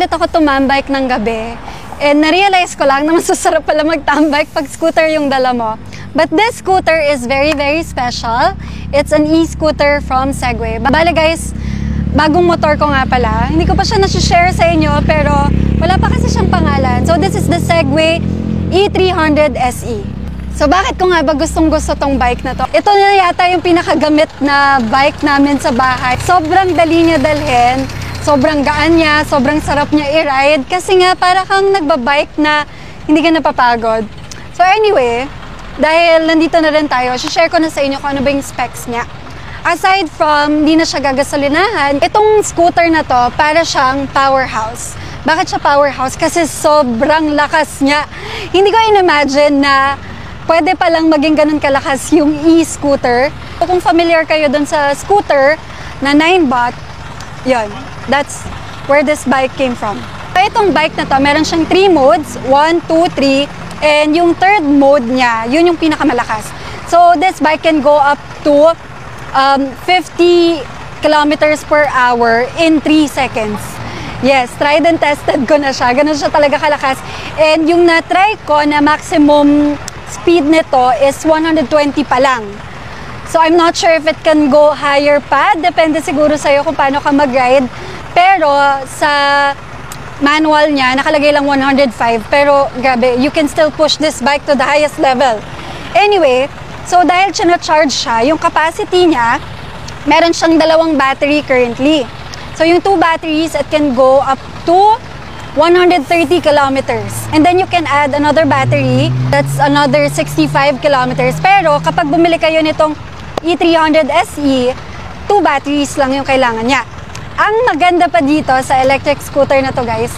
ulit ako tumambike ng gabi. And na-realize ko lang na masasarap pala mag-tambike pag scooter yung dala mo. But this scooter is very, very special. It's an e-scooter from Segway. Bale guys, bagong motor ko nga pala. Hindi ko pa siya nasi-share sa inyo, pero wala pa kasi siyang pangalan. So this is the Segway E300 SE. So bakit ko nga ba gustong-gusto tong bike na to? Ito na yata yung pinakagamit na bike namin sa bahay. Sobrang dali niya dalhin. Sobrang gaan niya, sobrang sarap niya i-ride kasi nga para kang nagbabike na hindi ka napapagod. So anyway, dahil nandito na rin tayo, share ko na sa inyo kung ano ba yung specs niya. Aside from hindi na siya gagasolinahan, itong scooter na to para siyang powerhouse. Bakit siya powerhouse? Kasi sobrang lakas niya. Hindi ko in-imagine na pwede palang maging ganun kalakas yung e-scooter. Kung familiar kayo dun sa scooter na 9 baht, yun. That's where this bike came from. Itong bike na to, meron siyang 3 modes, 1, 2, 3, and yung third mode niya, yun yung pinakamalakas. So this bike can go up to 50 kilometers per hour in 3 seconds. Yes, tried and tested ko na siya. Ganun siya talaga kalakas. And yung na-try ko na maximum speed nito is 120 pa lang. So I'm not sure if it can go higher pa. Depende siguro sa'yo kung paano ka mag-ride. Pero sa manual niya, nakalagay lang 105. Pero grabe, you can still push this bike to the highest level. Anyway, so dahil charge siya, yung capacity niya, meron siyang 2 battery currently. So yung 2 batteries, it can go up to 130 kilometers. And then you can add another battery, that's another 65 kilometers. Pero kapag bumili kayo nitong E300 SE, 2 batteries lang yung kailangan niya. Ang maganda pa dito sa electric scooter na to guys,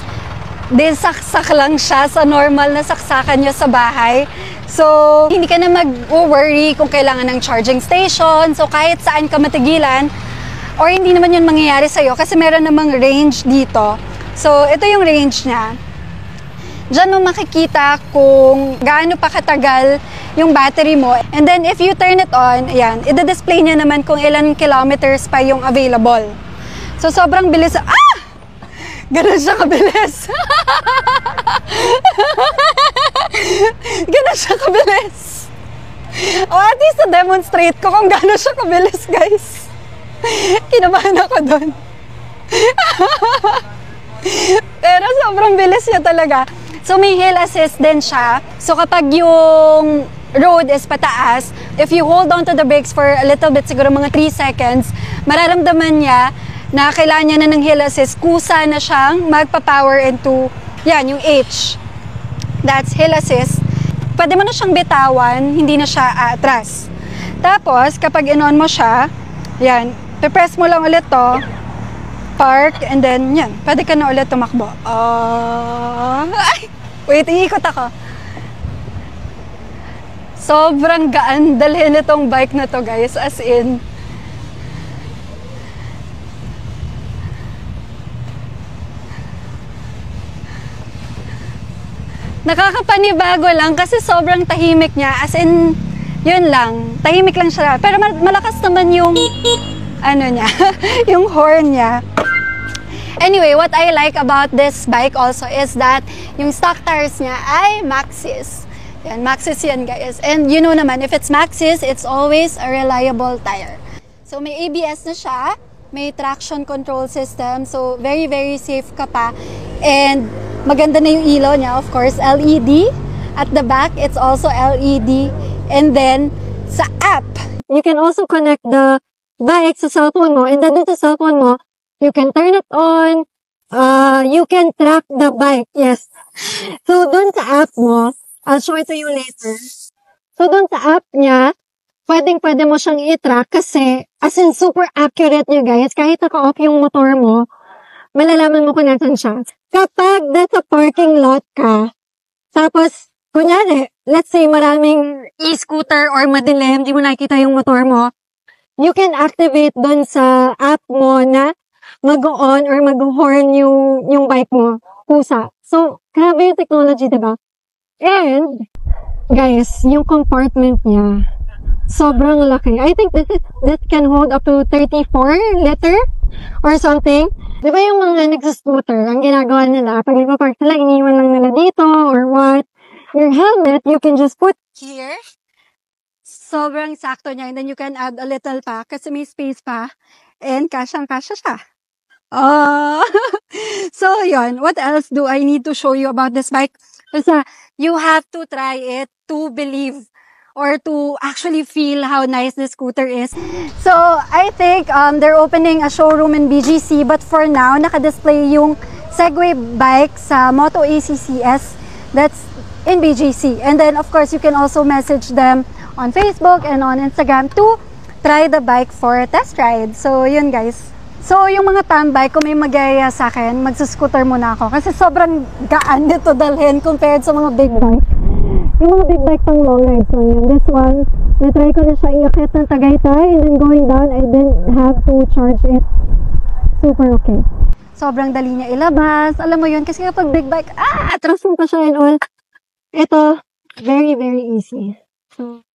saksak lang siya sa normal na saksakan nyo sa bahay. So, hindi ka na mag-worry kung kailangan ng charging station. So, kahit saan ka matigilan, or hindi naman yun mangyayari sa'yo kasi meron namang range dito. So, ito yung range niya. Diyan mo makikita kung gaano pa katagal yung battery mo. And then, if you turn it on, ayan, i-display niya naman kung ilan kilometers pa yung available. So, sobrang bilis. Ah! Ganun siya kabilis. Ganun siya kabilis. O, at least na-demonstrate ko kung gano'n siya kabilis, guys. Kinabahan ako doon. Pero sobrang bilis niya talaga. So, may hill assist din siya. So, kapag yung road is pataas, if you hold on to the brakes for a little bit, siguro mga 3 seconds, mararamdaman niya na kailangan niya na ng hill assist. Kusa na siyang magpa-power into, yan, yung H. That's hill assist. Pwede mo na siyang bitawan, hindi na siya atras. Tapos, kapag in-on mo siya, yan, pe-press mo lang ulit to, park, and then, yan, pwede ka na ulit tumakbo. Ay, wait, iikot ako. Sobrang gaan dalhin itong bike na to, guys, as in. Nakakapanibago lang kasi sobrang tahimik niya, as in, yun lang, tahimik lang siya. Pero malakas naman yung, ano niya, yung horn niya. Anyway, what I like about this bike also is that yung stock tires niya ay Maxxis. Yan, Maxxis yan guys. And you know naman, if it's Maxxis, it's always a reliable tire. So may ABS na siya, may traction control system, so very very safe ka pa. And maganda na yung ilaw niya, of course, LED. At the back, it's also LED. And then, sa app, you can also connect the bike sa cellphone mo. And then, sa cellphone mo, you can turn it on. You can track the bike. Yes. So, dun sa app mo, I'll show it to you later. So, dun sa app niya, pwede mo siyang i-track kasi, as in, super accurate niya, guys. Kahit naka-off yung motor mo, malalaman mo kung nasan siya. Kapag nasa parking lot ka, tapos, kunyari, let's say maraming e-scooter or madilim, di mo nakikita yung motor mo, you can activate dun sa app mo na mag-on or mag-horn yung bike mo. Pusa. So, grabe yung technology, diba? And, guys, yung compartment niya, sobrang laki. I think this can hold up to 34 liter. or something. Di ba yung mga nag-scooter, ang ginagawa nila, pag nagpa-park sila, iniwan lang nila dito or what. Your helmet, you can just put here. Sobrang sakto niya. And then you can add a little pa kasi may space pa. And kasyang-kasya siya. Oh, so yun. What else do I need to show you about this bike? Kasi you have to try it to believe or to actually feel how nice the scooter is. So I think they're opening a showroom in BGC, but for now, naka-display yung Segway bike sa Moto ACCS that's in BGC. And then of course, you can also message them on Facebook and on Instagram to try the bike for a test ride. So yun guys. So, yung mga tambay, kung may magyaya sa akin, magsuscooter muna ako. Kasi sobrang gaan nito dalhin compared sa mga big bike. Yung mga big bike pang long rides lang yun. This one, na-try ko na siya iakit ng Tagaytay and then going down, I didn't have to charge it. Super okay. Sobrang dali niya ilabas. Alam mo yun, kasi kapag big bike, transform pa siya and all. Ito, very, very easy. So,